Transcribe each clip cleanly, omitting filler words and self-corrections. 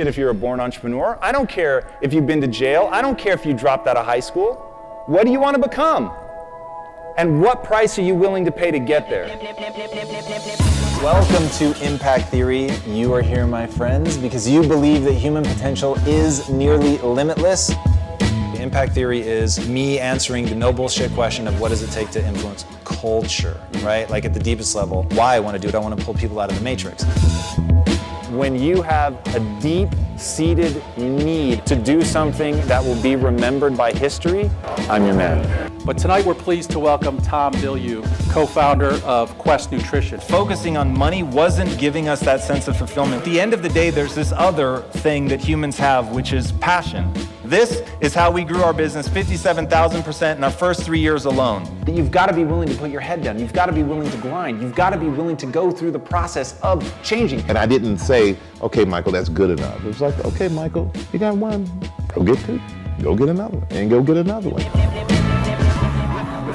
If you're a born entrepreneur, I don't care if you've been to jail, I don't care if you dropped out of high school. What do you want to become? And what price are you willing to pay to get there? Welcome to Impact Theory. You are here, my friends, because you believe that human potential is nearly limitless. Impact Theory is me answering the no bullshit question of what does it take to influence culture, right? Like at the deepest level, why I want to do it, I want to pull people out of the matrix. When you have a deep-seated need to do something that will be remembered by history, I'm your man. But tonight we're pleased to welcome Tom Bilyeu, co-founder of Quest Nutrition. Focusing on money wasn't giving us that sense of fulfillment. At the end of the day, there's this other thing that humans have, which is passion. This is how we grew our business 57,000% in our first 3 years alone. You've got to be willing to put your head down. You've got to be willing to grind. You've got to be willing to go through the process of changing. And I didn't say, okay, Michael, that's good enough. It was like, okay, Michael, you got one, go get two, go get another one, and go get another one.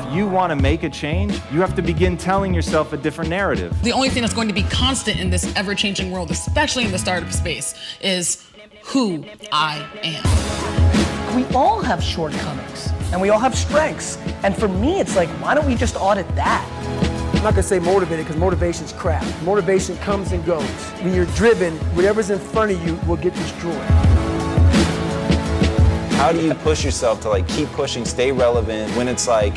If you want to make a change, you have to begin telling yourself a different narrative. The only thing that's going to be constant in this ever-changing world, especially in the startup space, is who I am. We all have shortcomings, and we all have strengths. And for me, it's like, why don't we just audit that? I'm not gonna say motivated, because motivation's crap. Motivation comes and goes. When you're driven, whatever's in front of you will get destroyed. How do you push yourself to keep pushing, stay relevant when it's like,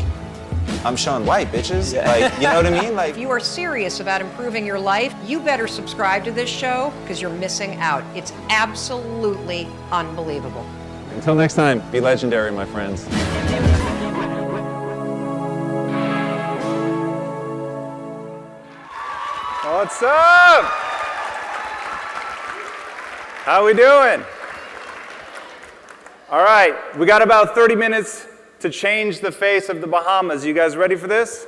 I'm Shaun White, bitches? Like, you know what I mean? If you are serious about improving your life, you better subscribe to this show because you're missing out. It's absolutely unbelievable. Until next time, be legendary, my friends. What's up? How we doing? All right, we got about 30 minutes to change the face of the Bahamas. You guys ready for this?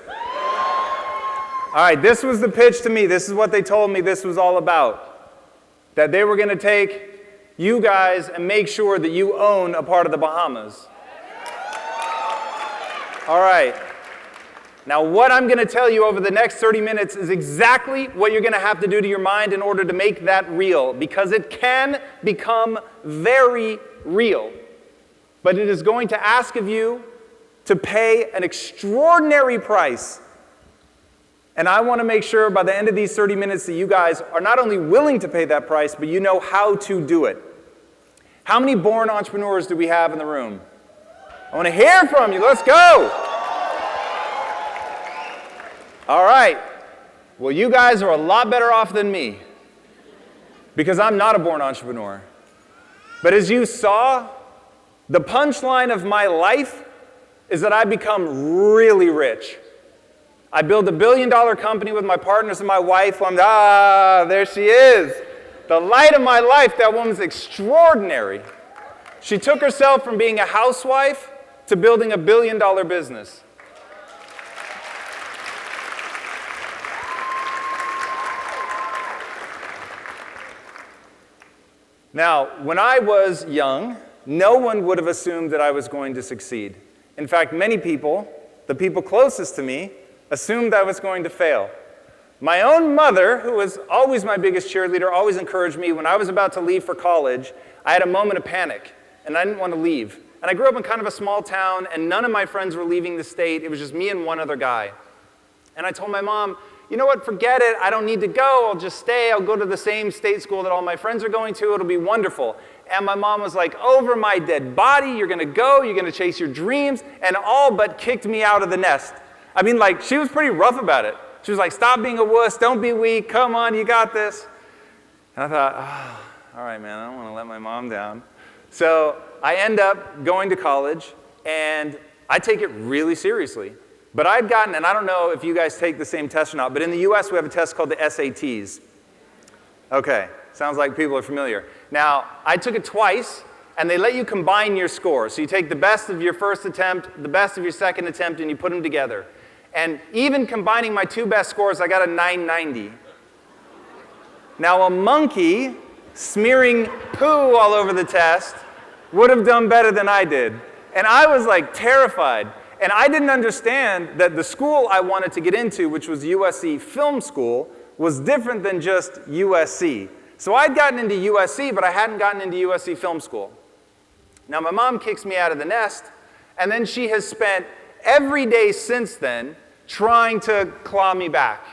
All right, this was the pitch to me. This is what they told me this was all about. That they were going to take you guys and make sure that you own a part of the Bahamas. All right. Now, what I'm going to tell you over the next 30 minutes is exactly what you're going to have to do to your mind in order to make that real, because it can become very real. But it is going to ask of you to pay an extraordinary price. And I want to make sure by the end of these 30 minutes that you guys are not only willing to pay that price, but you know how to do it. How many born entrepreneurs do we have in the room? I want to hear from you. Let's go. All right. Well, you guys are a lot better off than me, because I'm not a born entrepreneur. But as you saw, the punchline of my life is that I become really rich. I build $1 billion company with my partners and my wife. There she is. The light of my life. That woman's extraordinary. She took herself from being a housewife to building $1 billion business. Now, when I was young, no one would have assumed that I was going to succeed. In fact, many people, the people closest to me, assumed I was going to fail. My own mother, who was always my biggest cheerleader, always encouraged me. When I was about to leave for college, I had a moment of panic, and I didn't want to leave. And I grew up in kind of a small town, and none of my friends were leaving the state. It was just me and one other guy. And I told my mom, you know what, forget it. I don't need to go. I'll just stay. I'll go to the same state school that all my friends are going to. It'll be wonderful. And my mom was like, over my dead body, you're going to go, you're going to chase your dreams, and all but kicked me out of the nest. I mean, she was pretty rough about it. She was like, stop being a wuss, don't be weak, come on, you got this. And I thought, all right, man, I don't want to let my mom down. So I end up going to college, and I take it really seriously. But I'd gotten, and I don't know if you guys take the same test or not, but in the US we have a test called the SATs. Okay, sounds like people are familiar. Now, I took it twice, and they let you combine your scores. So you take the best of your first attempt, the best of your second attempt, and you put them together. And even combining my two best scores, I got a 990. Now, a monkey smearing poo all over the test would have done better than I did. And I was like terrified. And I didn't understand that the school I wanted to get into, which was USC Film School, was different than just USC. So I'd gotten into USC, but I hadn't gotten into USC Film School. Now, my mom kicks me out of the nest, and then she has spent every day since then trying to claw me back.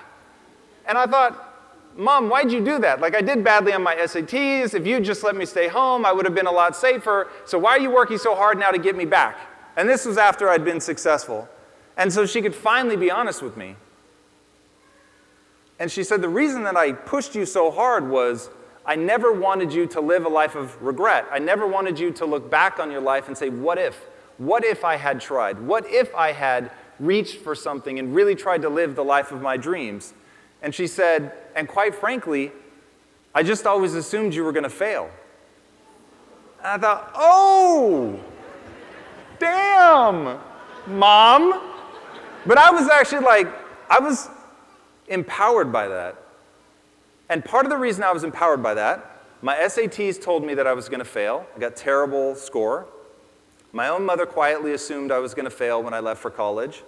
And I thought, Mom, why'd you do that? Like, I did badly on my SATs. If you'd just let me stay home, I would have been a lot safer. So why are you working so hard now to get me back? And this was after I'd been successful. And so she could finally be honest with me. And she said, the reason that I pushed you so hard was I never wanted you to live a life of regret. I never wanted you to look back on your life and say, what if? What if I had tried? What if I had reached for something and really tried to live the life of my dreams? And she said, and quite frankly, I just always assumed you were going to fail. And I thought, oh, damn, Mom. But I was actually like, I was empowered by that. And part of the reason I was empowered by that, my SATs told me that I was going to fail. I got a terrible score. My own mother quietly assumed I was going to fail when I left for college.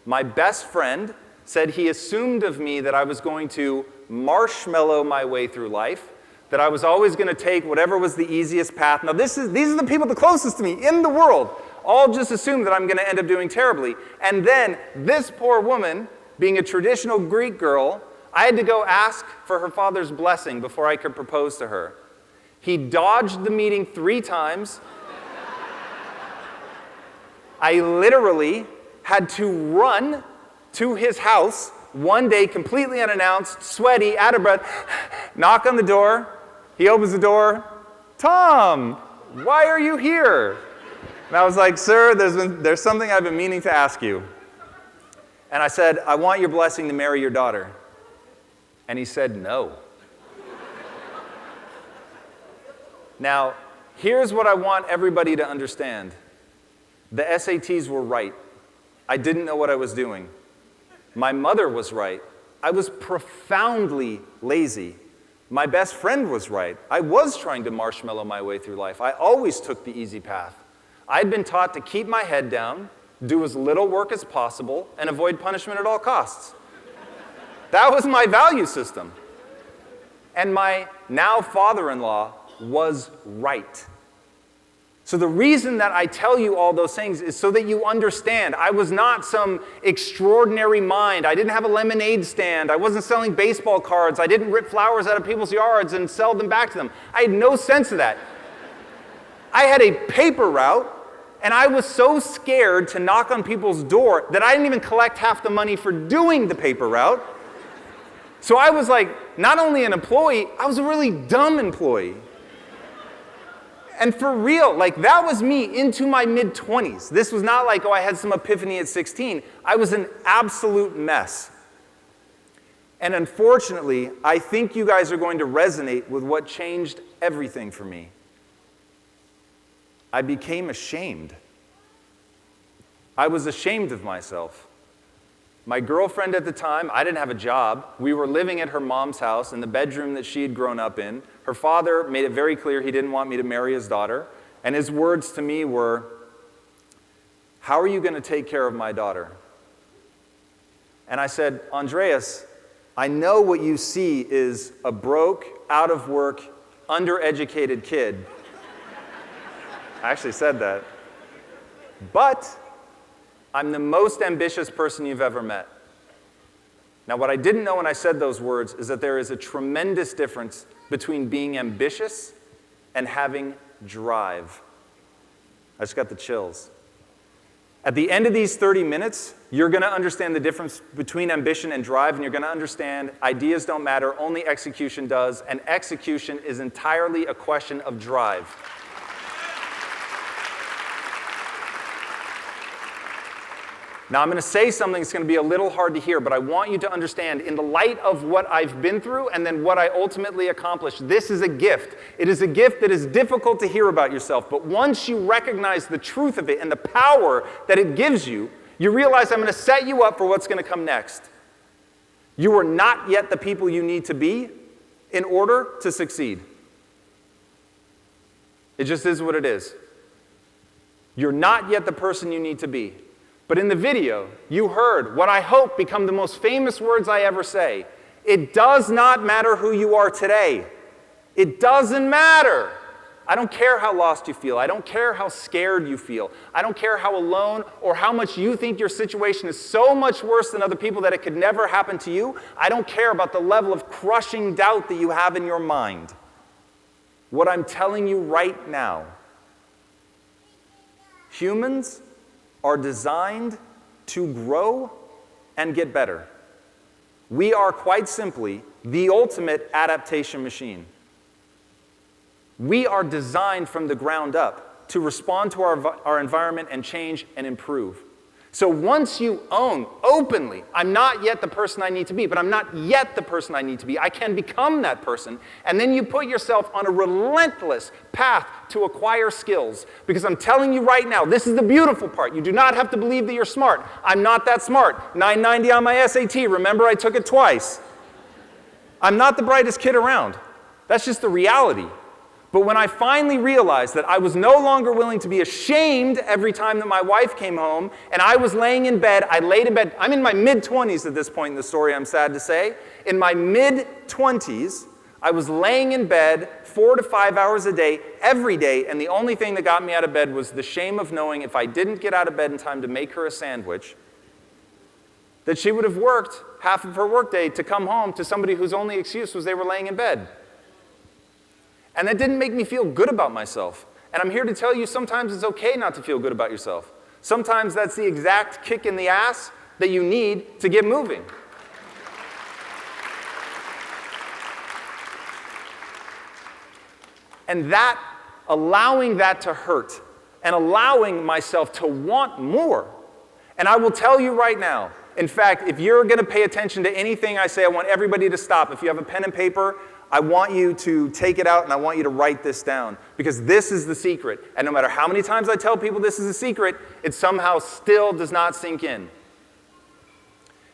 My best friend said he assumed of me that I was going to marshmallow my way through life, that I was always going to take whatever was the easiest path. Now, these are the people the closest to me in the world, all just assume that I'm going to end up doing terribly. And then this poor woman, being a traditional Greek girl, I had to go ask for her father's blessing before I could propose to her. He dodged the meeting 3 times. I literally had to run to his house one day, completely unannounced, sweaty, out of breath, knock on the door. He opens the door. Tom, why are you here? And I was like, sir, there's something I've been meaning to ask you. And I said, I want your blessing to marry your daughter. And he said, no. Now, here's what I want everybody to understand. The SATs were right. I didn't know what I was doing. My mother was right. I was profoundly lazy. My best friend was right. I was trying to marshmallow my way through life. I always took the easy path. I'd been taught to keep my head down, do as little work as possible, and avoid punishment at all costs. That was my value system. And my now father-in-law was right. So the reason that I tell you all those things is so that you understand. I was not some extraordinary mind. I didn't have a lemonade stand. I wasn't selling baseball cards. I didn't rip flowers out of people's yards and sell them back to them. I had no sense of that. I had a paper route, and I was so scared to knock on people's door that I didn't even collect half the money for doing the paper route. So I was like, not only an employee, I was a really dumb employee. And for real, like that was me into my mid-20s. This was not like, oh, I had some epiphany at 16. I was an absolute mess. And unfortunately, I think you guys are going to resonate with what changed everything for me. I became ashamed. I was ashamed of myself. My girlfriend at the time, I didn't have a job. We were living at her mom's house in the bedroom that she had grown up in. Her father made it very clear he didn't want me to marry his daughter. And his words to me were, how are you going to take care of my daughter? And I said, Andreas, I know what you see is a broke, out of work, undereducated kid. I actually said that. But I'm the most ambitious person you've ever met. Now, what I didn't know when I said those words is that there is a tremendous difference between being ambitious and having drive. I just got the chills. At the end of these 30 minutes, you're going to understand the difference between ambition and drive, and you're going to understand ideas don't matter, only execution does, and execution is entirely a question of drive. Now, I'm going to say something that's going to be a little hard to hear, but I want you to understand, in the light of what I've been through and then what I ultimately accomplished, this is a gift. It is a gift that is difficult to hear about yourself, but once you recognize the truth of it and the power that it gives you, you realize I'm going to set you up for what's going to come next. You are not yet the people you need to be in order to succeed. It just is what it is. You're not yet the person you need to be. But in the video, you heard what I hope become the most famous words I ever say. It does not matter who you are today. It doesn't matter. I don't care how lost you feel. I don't care how scared you feel. I don't care how alone or how much you think your situation is so much worse than other people that it could never happen to you. I don't care about the level of crushing doubt that you have in your mind. What I'm telling you right now, humans are designed to grow and get better. We are quite simply the ultimate adaptation machine. We are designed from the ground up to respond to our environment and change and improve. So once you own openly, I'm not yet the person I need to be, but I'm not yet the person I need to be. I can become that person. And then you put yourself on a relentless path to acquire skills. Because I'm telling you right now, this is the beautiful part. You do not have to believe that you're smart. I'm not that smart. 990 on my SAT. Remember, I took it twice. I'm not the brightest kid around. That's just the reality. But when I finally realized that I was no longer willing to be ashamed every time that my wife came home, and I was laying in bed, I laid in bed, I'm in my mid-20s at this point in the story, I'm sad to say. In my mid-20s, I was laying in bed 4 to 5 hours a day, every day, and the only thing that got me out of bed was the shame of knowing if I didn't get out of bed in time to make her a sandwich, that she would have worked half of her workday to come home to somebody whose only excuse was they were laying in bed. And that didn't make me feel good about myself. And I'm here to tell you sometimes it's okay not to feel good about yourself. Sometimes that's the exact kick in the ass that you need to get moving. And that, allowing that to hurt, and allowing myself to want more. And I will tell you right now, in fact, if you're going to pay attention to anything I say, I want everybody to stop. If you have a pen and paper, I want you to take it out and I want you to write this down, because this is the secret. And no matter how many times I tell people this is a secret, it somehow still does not sink in.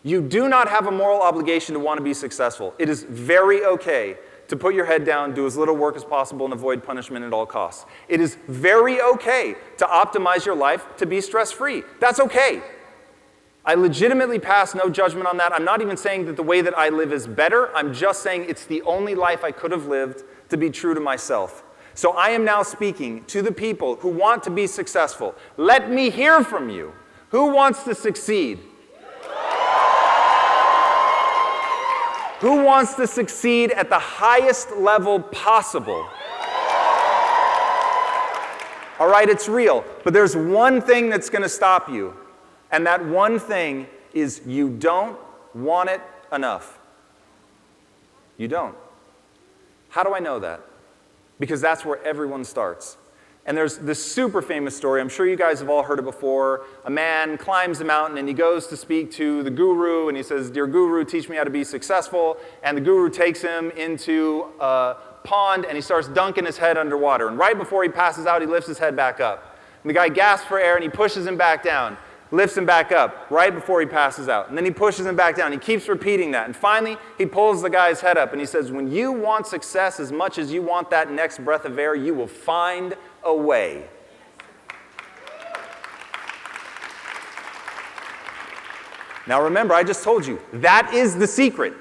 You do not have a moral obligation to want to be successful. It is very okay to put your head down, do as little work as possible, and avoid punishment at all costs. It is very okay to optimize your life to be stress-free. That's okay. I legitimately pass no judgment on that. I'm not even saying that the way that I live is better. I'm just saying it's the only life I could have lived to be true to myself. So I am now speaking to the people who want to be successful. Let me hear from you. Who wants to succeed? Who wants to succeed at the highest level possible? All right, it's real. But there's one thing that's going to stop you. And that one thing is you don't want it enough. You don't. How do I know that? Because that's where everyone starts. And there's this super famous story, I'm sure you guys have all heard it before. A man climbs a mountain and he goes to speak to the guru and he says, "Dear guru, teach me how to be successful." And the guru takes him into a pond and he starts dunking his head underwater. And right before he passes out, he lifts his head back up. And the guy gasps for air and he pushes him back down. Lifts him back up right before he passes out. And then he pushes him back down. He keeps repeating that. And finally, he pulls the guy's head up and he says, "When you want success as much as you want that next breath of air, you will find a way." Now remember, I just told you, that is the secret.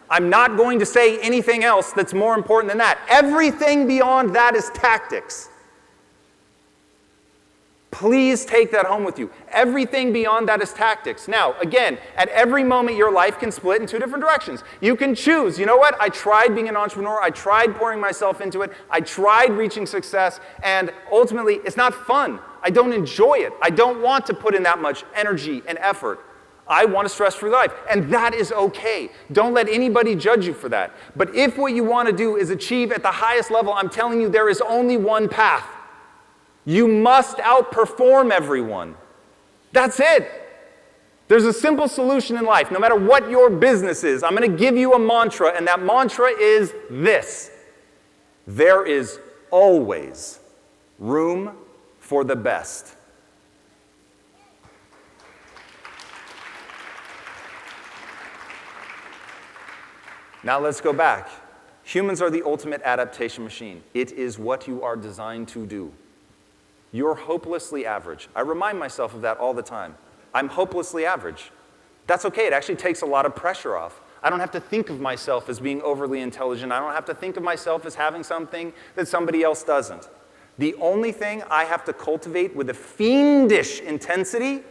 I'm not going to say anything else that's more important than that. Everything beyond that is tactics. Please take that home with you. Everything beyond that is tactics. Now, again, at every moment, your life can split in two different directions. You can choose, you know what? I tried being an entrepreneur. I tried pouring myself into it. I tried reaching success. And ultimately, it's not fun. I don't enjoy it. I don't want to put in that much energy and effort. I want a stress-free life. And that is okay. Don't let anybody judge you for that. But if what you want to do is achieve at the highest level, I'm telling you, there is only one path. You must outperform everyone. That's it. There's a simple solution in life. No matter what your business is, I'm going to give you a mantra, and that mantra is this: there is always room for the best. Now let's go back. Humans are the ultimate adaptation machine. It is what you are designed to do. You're hopelessly average. I remind myself of that all the time. I'm hopelessly average. That's okay. It actually takes a lot of pressure off. I don't have to think of myself as being overly intelligent. I don't have to think of myself as having something that somebody else doesn't. The only thing I have to cultivate with a fiendish intensity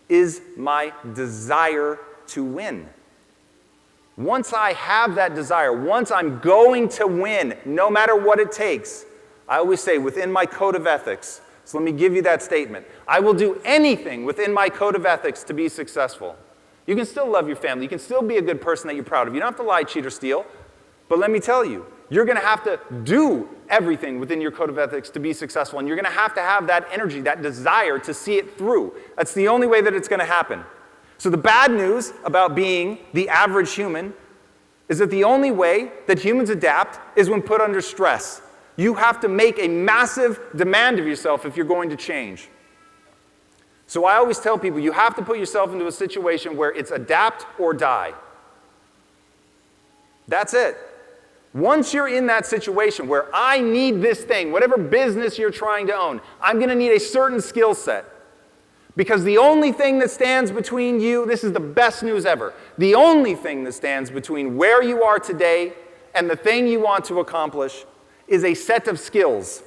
is my desire to win. Once I have that desire, once I'm going to win, no matter what it takes, I always say within my code of ethics, so let me give you that statement. I will do anything within my code of ethics to be successful. You can still love your family. You can still be a good person that you're proud of. You don't have to lie, cheat, or steal. But let me tell you, you're going to have to do everything within your code of ethics to be successful. And you're going to have that energy, that desire to see it through. That's the only way that it's going to happen. So the bad news about being the average human is that the only way that humans adapt is when put under stress. You have to make a massive demand of yourself if you're going to change. So I always tell people, you have to put yourself into a situation where it's adapt or die. That's it. Once you're in that situation where I need this thing, whatever business you're trying to own, I'm going to need a certain skill set. Because the only thing that stands between you, this is the best news ever, the only thing that stands between where you are today and the thing you want to accomplish is a set of skills.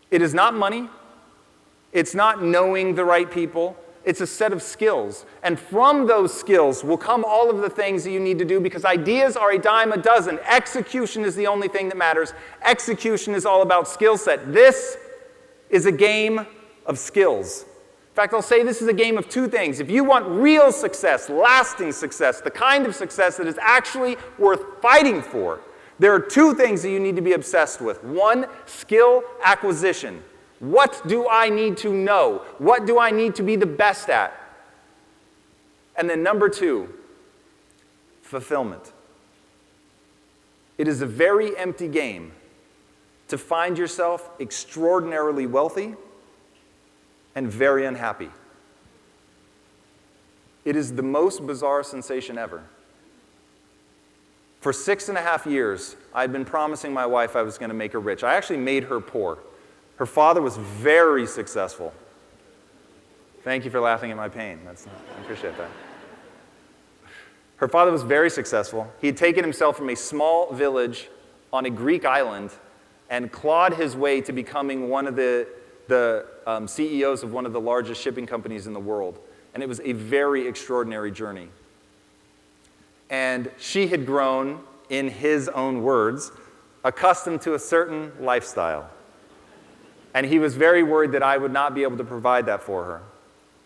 It is not money. It's not knowing the right people. It's a set of skills. And from those skills will come all of the things that you need to do, because ideas are a dime a dozen. Execution is the only thing that matters. Execution is all about skill set. This is a game of skills. In fact, I'll say this is a game of two things. If you want real success, lasting success, the kind of success that is actually worth fighting for, there are two things that you need to be obsessed with. One, skill acquisition. What do I need to know? What do I need to be the best at? And then number two, fulfillment. It is a very empty game to find yourself extraordinarily wealthy and very unhappy. It is the most bizarre sensation ever. For 6.5 years, I'd been promising my wife I was going to make her rich. I actually made her poor. Her father was very successful. Thank you for laughing at my pain. I appreciate that. Her father was very successful. He had taken himself from a small village on a Greek island and clawed his way to becoming one of the CEOs of one of the largest shipping companies in the world. And it was a very extraordinary journey. And she had grown, in his own words, accustomed to a certain lifestyle. And he was very worried that I would not be able to provide that for her.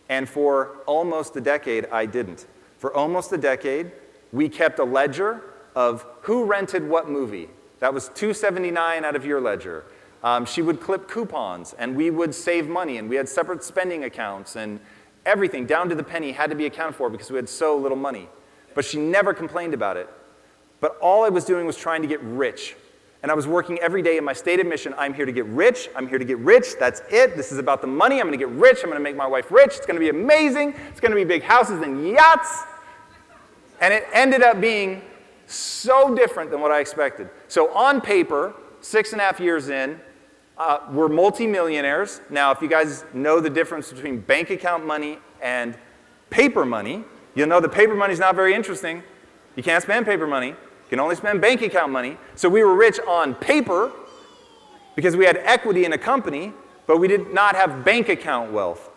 And for almost a decade, I didn't. For almost a decade, we kept a ledger of who rented what movie. That was $2.79 out of your ledger. She would clip coupons, and we would save money, and we had separate spending accounts, and everything, down to the penny, had to be accounted for because we had so little money. But she never complained about it. But all I was doing was trying to get rich. And I was working every day in my stated mission. I'm here to get rich. I'm here to get rich. That's it. This is about the money. I'm going to get rich. I'm going to make my wife rich. It's going to be amazing. It's going to be big houses and yachts. And it ended up being so different than what I expected. So on paper, 6.5 years in, we're multimillionaires. Now, if you guys know the difference between bank account money and paper money, you'll know that paper money is not very interesting. You can't spend paper money. You can only spend bank account money. So we were rich on paper because we had equity in a company, but we did not have bank account wealth.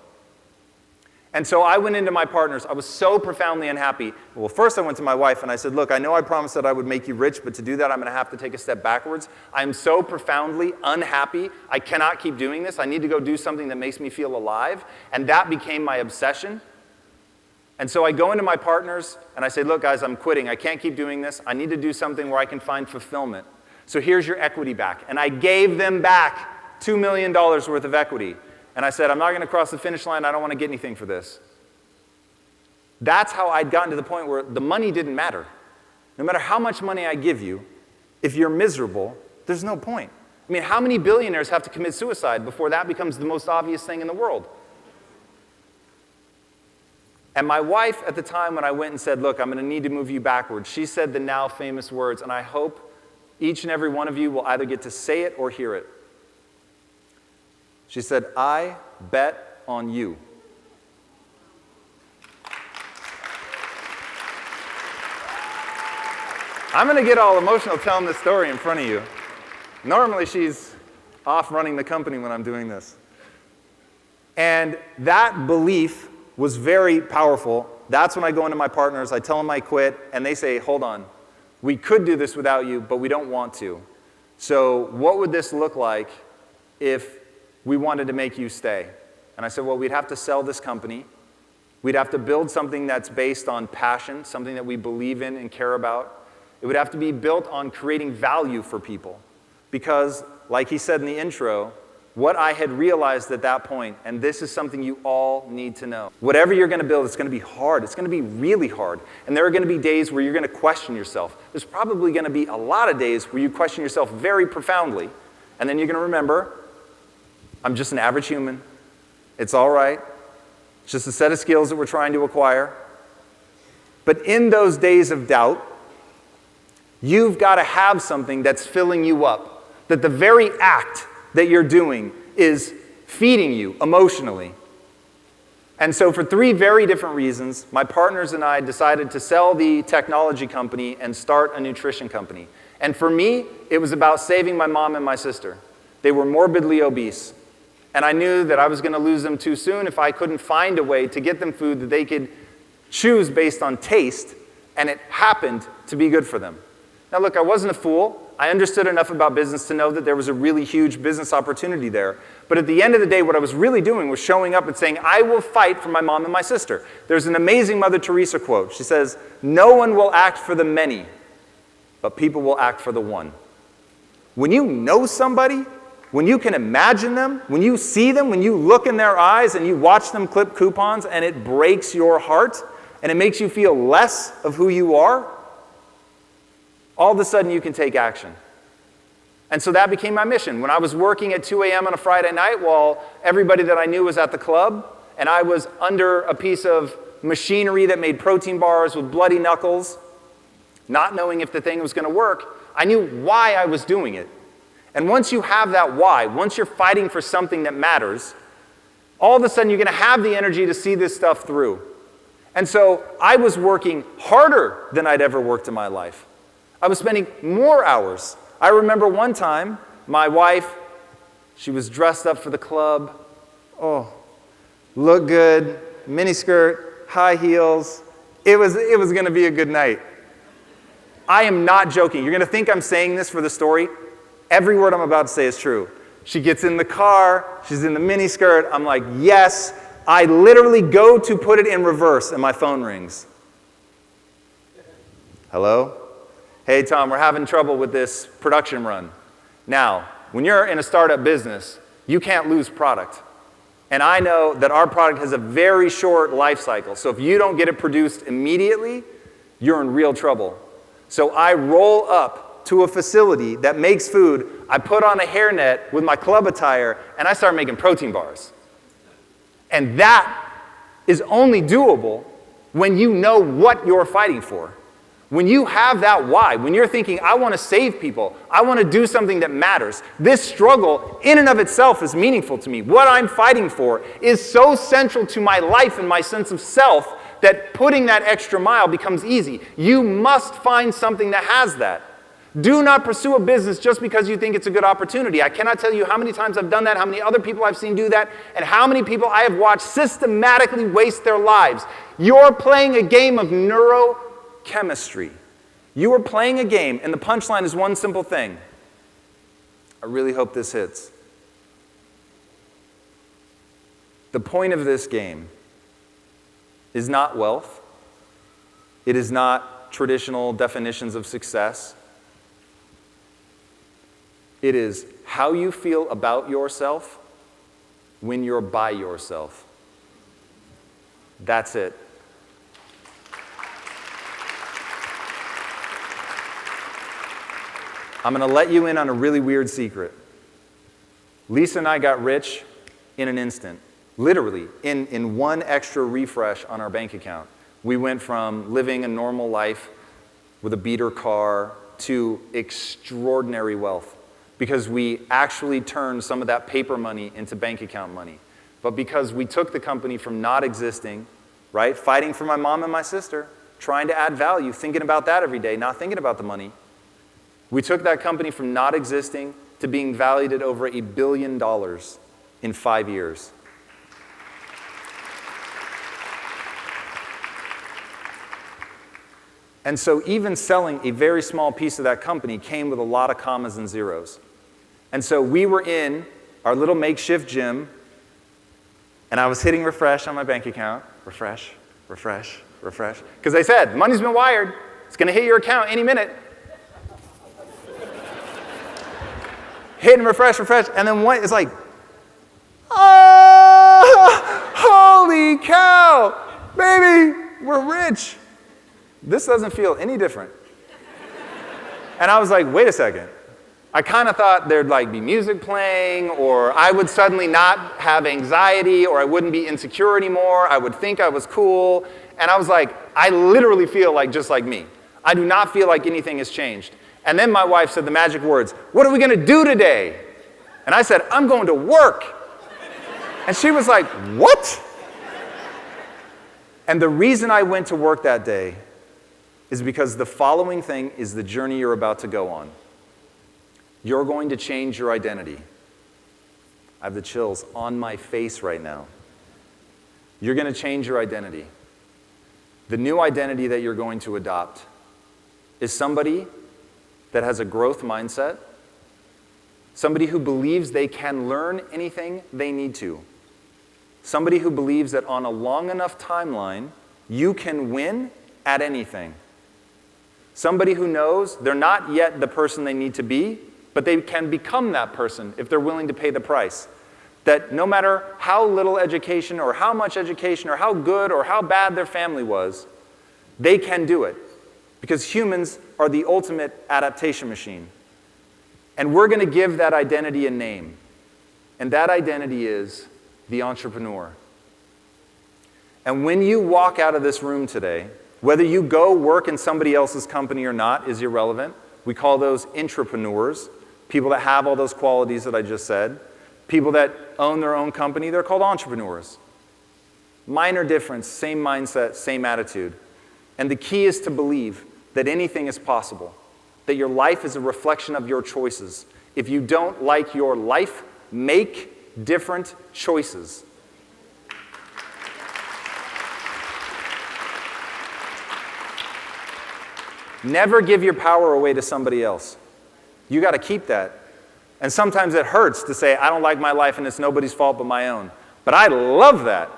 And so I went into my partners. I was so profoundly unhappy. Well, first I went to my wife and I said, look, I know I promised that I would make you rich, but to do that I'm going to have to take a step backwards. I am so profoundly unhappy. I cannot keep doing this. I need to go do something that makes me feel alive. And that became my obsession. And so I go into my partners and I say, look, guys, I'm quitting. I can't keep doing this. I need to do something where I can find fulfillment. So here's your equity back. And I gave them back $2 million worth of equity. And I said, I'm not going to cross the finish line. I don't want to get anything for this. That's how I'd gotten to the point where the money didn't matter. No matter how much money I give you, if you're miserable, there's no point. I mean, how many billionaires have to commit suicide before that becomes the most obvious thing in the world? And my wife, at the time when I went and said, look, I'm going to need to move you backwards, she said the now famous words, and I hope each and every one of you will either get to say it or hear it. She said, I bet on you. I'm going to get all emotional telling this story in front of you. Normally, she's off running the company when I'm doing this. And that belief was very powerful. That's when I go into my partners, I tell them I quit, and they say, hold on, we could do this without you, but we don't want to. So what would this look like if we wanted to make you stay? And I said, well, we'd have to sell this company. We'd have to build something that's based on passion, something that we believe in and care about. It would have to be built on creating value for people. Because, like he said in the intro, what I had realized at that point, and this is something you all need to know, whatever you're going to build, it's going to be hard. It's going to be really hard. And there are going to be days where you're going to question yourself. There's probably going to be a lot of days where you question yourself very profoundly. And then you're going to remember, I'm just an average human. It's all right. It's just a set of skills that we're trying to acquire. But in those days of doubt, you've got to have something that's filling you up. That the very act that you're doing is feeding you emotionally. And so for 3 very different reasons, my partners and I decided to sell the technology company and start a nutrition company. And for me, it was about saving my mom and my sister. They were morbidly obese. And I knew that I was going to lose them too soon if I couldn't find a way to get them food that they could choose based on taste, and it happened to be good for them. Now look, I wasn't a fool. I understood enough about business to know that there was a really huge business opportunity there. But at the end of the day, what I was really doing was showing up and saying, I will fight for my mom and my sister. There's an amazing Mother Teresa quote. She says, no one will act for the many, but people will act for the one. When you know somebody, when you can imagine them, when you see them, when you look in their eyes and you watch them clip coupons and it breaks your heart and it makes you feel less of who you are, all of a sudden you can take action. And so that became my mission. When I was working at 2 a.m. on a Friday night while everybody that I knew was at the club, and I was under a piece of machinery that made protein bars with bloody knuckles, not knowing if the thing was going to work, I knew why I was doing it. And once you have that why, once you're fighting for something that matters, all of a sudden you're going to have the energy to see this stuff through. And so I was working harder than I'd ever worked in my life. I was spending more hours. I remember one time, my wife, she was dressed up for the club. Oh, looked good, miniskirt, high heels. It was going to be a good night. I am not joking. You're going to think I'm saying this for the story. Every word I'm about to say is true. She gets in the car. She's in the miniskirt. I'm like, yes. I literally go to put it in reverse, and my phone rings. Hello? Hey, Tom, we're having trouble with this production run. Now, when you're in a startup business, you can't lose product. And I know that our product has a very short life cycle. So if you don't get it produced immediately, you're in real trouble. So I roll up to a facility that makes food. I put on a hairnet with my club attire, and I start making protein bars. And that is only doable when you know what you're fighting for. When you have that why, when you're thinking, I want to save people, I want to do something that matters, this struggle in and of itself is meaningful to me. What I'm fighting for is so central to my life and my sense of self that putting that extra mile becomes easy. You must find something that has that. Do not pursue a business just because you think it's a good opportunity. I cannot tell you how many times I've done that, how many other people I've seen do that, and how many people I have watched systematically waste their lives. You're playing a game of neurochemistry. You are playing a game, and the punchline is one simple thing. I really hope this hits. The point of this game is not wealth. It is not traditional definitions of success. It is how you feel about yourself when you're by yourself. That's it. I'm going to let you in on a really weird secret. Lisa and I got rich in an instant. Literally, in one extra refresh on our bank account. We went from living a normal life with a beater car to extraordinary wealth because we actually turned some of that paper money into bank account money. But because we took the company from not existing, right, fighting for my mom and my sister, trying to add value, thinking about that every day, not thinking about the money, we took that company from not existing to being valued at over $1 billion in 5 years. And so even selling a very small piece of that company came with a lot of commas and zeros. And so we were in our little makeshift gym, and I was hitting refresh on my bank account. Refresh, refresh, refresh. Because they said, money's been wired. It's going to hit your account any minute. Hitting refresh, refresh, and then it's like, oh, holy cow, baby, we're rich. This doesn't feel any different. And I was like, wait a second. I kind of thought there'd be music playing, or I would suddenly not have anxiety, or I wouldn't be insecure anymore. I would think I was cool. And I was like, I literally feel just like me. I do not feel like anything has changed. And then my wife said the magic words, what are we going to do today? And I said, I'm going to work. And she was like, what? And the reason I went to work that day is because the following thing is the journey you're about to go on. You're going to change your identity. I have the chills on my face right now. You're going to change your identity. The new identity that you're going to adopt is somebody that has a growth mindset, somebody who believes they can learn anything they need to, somebody who believes that on a long enough timeline, you can win at anything. Somebody who knows they're not yet the person they need to be, but they can become that person if they're willing to pay the price. That no matter how little education or how much education or how good or how bad their family was, they can do it. Because humans are the ultimate adaptation machine. And we're going to give that identity a name. And that identity is the entrepreneur. And when you walk out of this room today, whether you go work in somebody else's company or not is irrelevant. We call those intrapreneurs, people that have all those qualities that I just said. People that own their own company, they're called entrepreneurs. Minor difference, same mindset, same attitude. And the key is to believe that anything is possible, that your life is a reflection of your choices. If you don't like your life, make different choices. Never give your power away to somebody else. You got to keep that. And sometimes it hurts to say, I don't like my life and it's nobody's fault but my own. But I love that.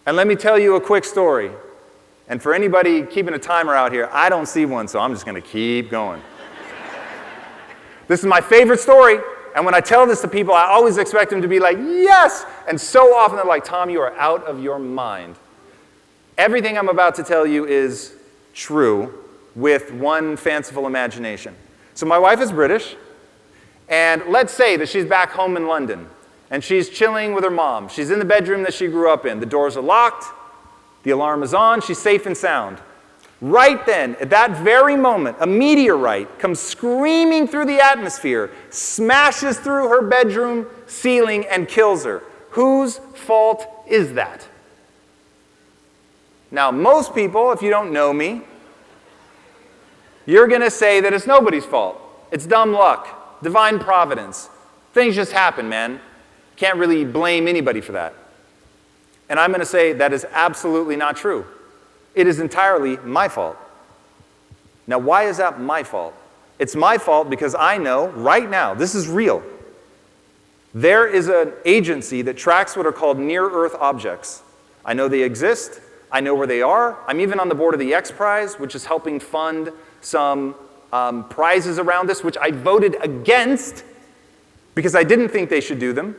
And let me tell you a quick story. And for anybody keeping a timer out here, I don't see one, so I'm just going to keep going. This is my favorite story. And when I tell this to people, I always expect them to be like, yes! And so often they're like, Tom, you are out of your mind. Everything I'm about to tell you is true, with one fanciful imagination. So my wife is British, and let's say that she's back home in London, and she's chilling with her mom. She's in the bedroom that she grew up in. The doors are locked, the alarm is on, she's safe and sound. Right then, at that very moment, a meteorite comes screaming through the atmosphere, smashes through her bedroom ceiling, and kills her. Whose fault is that? Now, most people, if you don't know me, you're going to say that it's nobody's fault. It's dumb luck, divine providence. Things just happen, man. Can't really blame anybody for that. And I'm going to say that is absolutely not true. It is entirely my fault. Now, why is that my fault? It's my fault because I know right now, this is real. There is an agency that tracks what are called near-Earth objects. I know they exist. I know where they are. I'm even on the board of the X Prize, which is helping fund some prizes around this, which I voted against because I didn't think they should do them.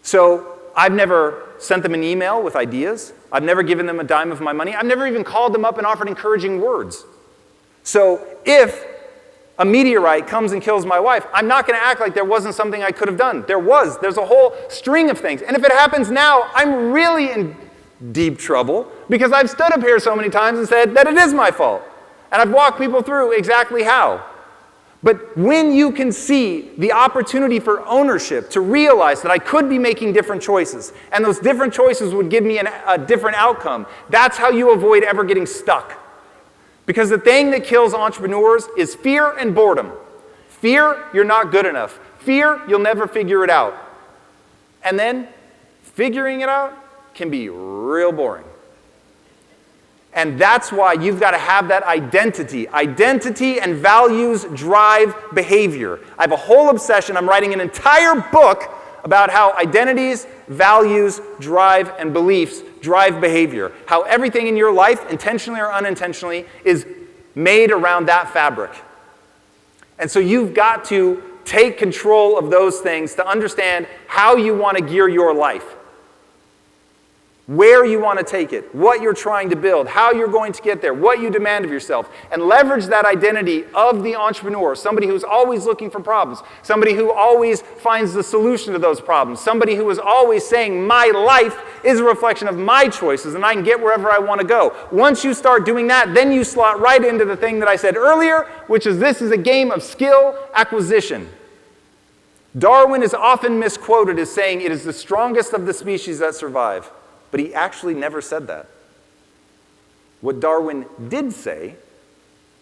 So I've never sent them an email with ideas. I've never given them a dime of my money. I've never even called them up and offered encouraging words. So if a meteorite comes and kills my wife, I'm not going to act like there wasn't something I could have done. There's a whole string of things. And if it happens now, I'm really in deep trouble because I've stood up here so many times and said that it is my fault. And I've walked people through exactly how. But when you can see the opportunity for ownership to realize that I could be making different choices, and those different choices would give me a different outcome, that's how you avoid ever getting stuck. Because the thing that kills entrepreneurs is fear and boredom. Fear, you're not good enough. Fear, you'll never figure it out. And then, figuring it out can be real boring. And that's why you've got to have that identity. Identity and values drive behavior. I have a whole obsession. I'm writing an entire book about how identities, values, drive, and beliefs drive behavior. How everything in your life, intentionally or unintentionally, is made around that fabric. And so you've got to take control of those things to understand how you want to gear your life. Where you want to take it, what you're trying to build, how you're going to get there, what you demand of yourself, and leverage that identity of the entrepreneur, somebody who's always looking for problems, somebody who always finds the solution to those problems, somebody who is always saying, my life is a reflection of my choices and I can get wherever I want to go. Once you start doing that, then you slot right into the thing that I said earlier, which is this is a game of skill acquisition. Darwin is often misquoted as saying it is the strongest of the species that survive. But he actually never said that. What Darwin did say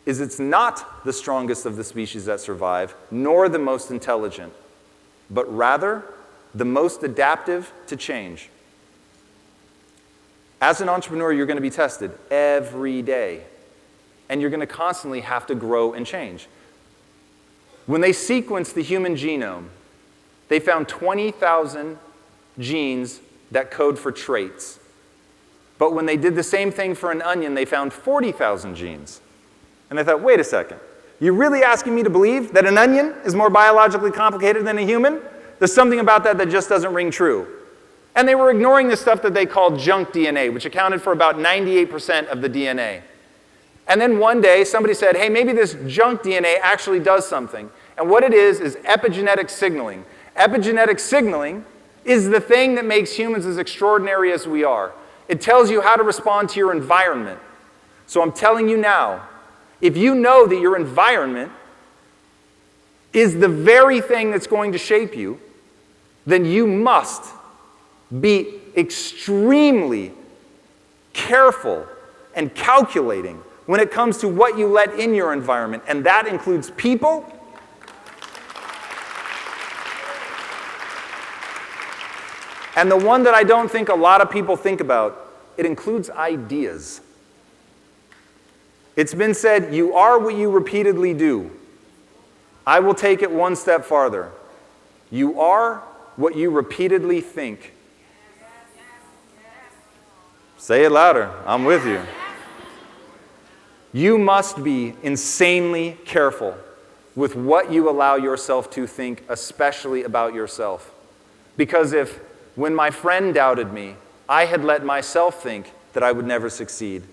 is it's not the strongest of the species that survive, nor the most intelligent, but rather the most adaptive to change. As an entrepreneur, you're going to be tested every day, and you're going to constantly have to grow and change. When they sequenced the human genome, they found 20,000 genes that code for traits. But when they did the same thing for an onion, they found 40,000 genes. And I thought, wait a second. You're really asking me to believe that an onion is more biologically complicated than a human? There's something about that that just doesn't ring true. And they were ignoring the stuff that they called junk DNA, which accounted for about 98% of the DNA. And then one day, somebody said, hey, maybe this junk DNA actually does something. And what it is epigenetic signaling. Epigenetic signaling is the thing that makes humans as extraordinary as we are. It tells you how to respond to your environment. So I'm telling you now, if you know that your environment is the very thing that's going to shape you, then you must be extremely careful and calculating when it comes to what you let in your environment. And that includes people, and the one that I don't think a lot of people think about, it includes ideas. It's been said, you are what you repeatedly do. I will take it one step farther. You are what you repeatedly think. Say it louder. I'm with you. You must be insanely careful with what you allow yourself to think, especially about yourself. Because if when my friend doubted me, I had let myself think that I would never succeed.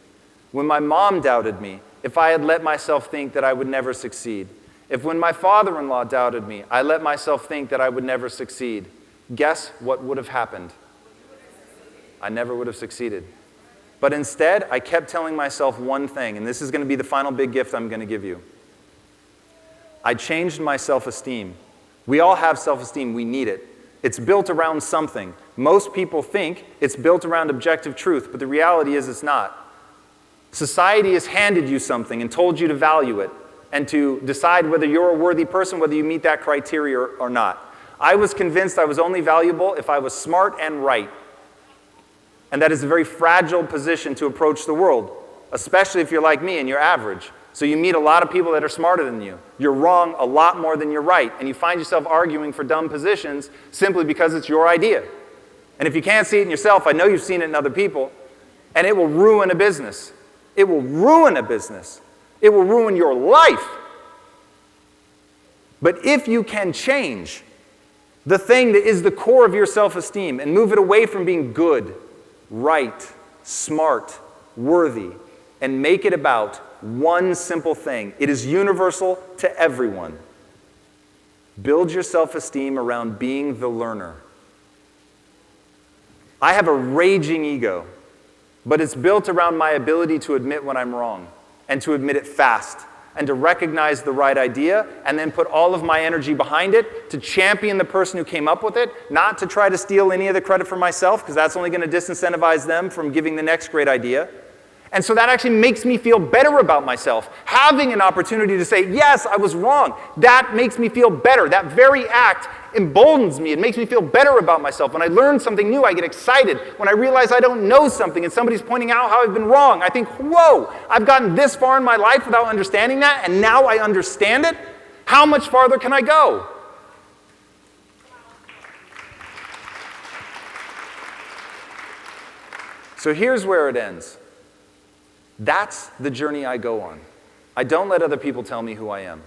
When my mom doubted me, if I had let myself think that I would never succeed. If when my father-in-law doubted me, I let myself think that I would never succeed. Guess what would have happened? I never would have succeeded. But instead, I kept telling myself one thing, and this is going to be the final big gift I'm going to give you. I changed my self-esteem. We all have self-esteem. We need it. It's built around something. Most people think it's built around objective truth, but the reality is it's not. Society has handed you something and told you to value it and to decide whether you're a worthy person, whether you meet that criteria or not. I was convinced I was only valuable if I was smart and right. And that is a very fragile position to approach the world, especially if you're like me and you're average. So you meet a lot of people that are smarter than you. You're wrong a lot more than you're right, and you find yourself arguing for dumb positions simply because it's your idea. And if you can't see it in yourself, I know you've seen it in other people, and it will ruin a business. It will ruin a business. It will ruin your life. But if you can change the thing that is the core of your self-esteem and move it away from being good, right, smart, worthy, and make it about one simple thing. It is universal to everyone. Build your self-esteem around being the learner. I have a raging ego, but it's built around my ability to admit when I'm wrong, and to admit it fast, and to recognize the right idea, and then put all of my energy behind it to champion the person who came up with it, not to try to steal any of the credit for myself, because that's only going to disincentivize them from giving the next great idea. And so that actually makes me feel better about myself. Having an opportunity to say, yes, I was wrong, that makes me feel better. That very act emboldens me. It makes me feel better about myself. When I learn something new, I get excited. When I realize I don't know something and somebody's pointing out how I've been wrong, I think, whoa, I've gotten this far in my life without understanding that, and now I understand it. How much farther can I go? So here's where it ends. That's the journey I go on. I don't let other people tell me who I am.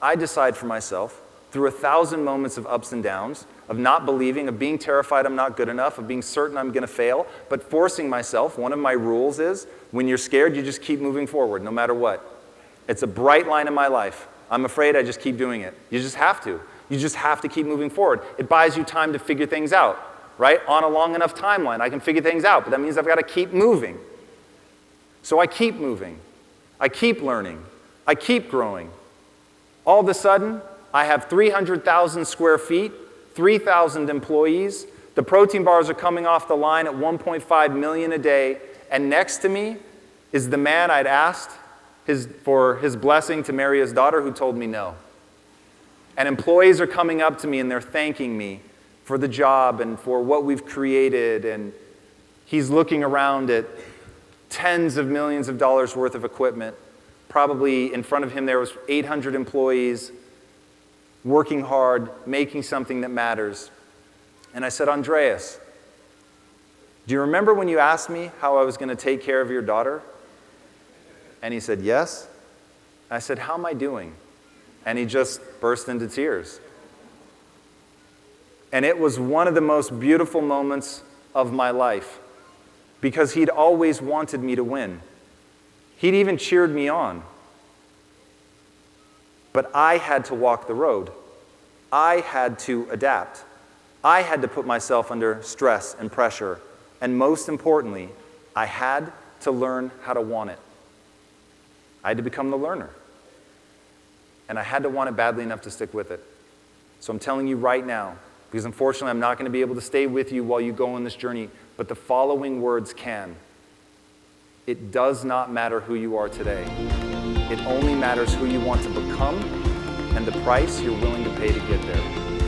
I decide for myself through 1,000 moments of ups and downs, of not believing, of being terrified I'm not good enough, of being certain I'm going to fail, but forcing myself. One of my rules is when you're scared, you just keep moving forward no matter what. It's a bright line in my life. I'm afraid, I just keep doing it. You just have to. You just have to keep moving forward. It buys you time to figure things out, right? On a long enough timeline, I can figure things out, but that means I've got to keep moving. So I keep moving, I keep learning, I keep growing. All of a sudden, I have 300,000 square feet, 3,000 employees. The protein bars are coming off the line at 1.5 million a day, and next to me is the man I'd asked for his blessing to marry his daughter who told me no. And employees are coming up to me and they're thanking me for the job and for what we've created, and he's looking around at tens of millions of dollars worth of equipment. Probably in front of him there was 800 employees working hard, making something that matters. And I said, Andreas, do you remember when you asked me how I was going to take care of your daughter? And he said, yes. I said, how am I doing? And he just burst into tears. And it was one of the most beautiful moments of my life, because he'd always wanted me to win. He'd even cheered me on. But I had to walk the road. I had to adapt. I had to put myself under stress and pressure. And most importantly, I had to learn how to want it. I had to become the learner. And I had to want it badly enough to stick with it. So I'm telling you right now, because unfortunately I'm not going to be able to stay with you while you go on this journey, but the following words can. It does not matter who you are today. It only matters who you want to become and the price you're willing to pay to get there.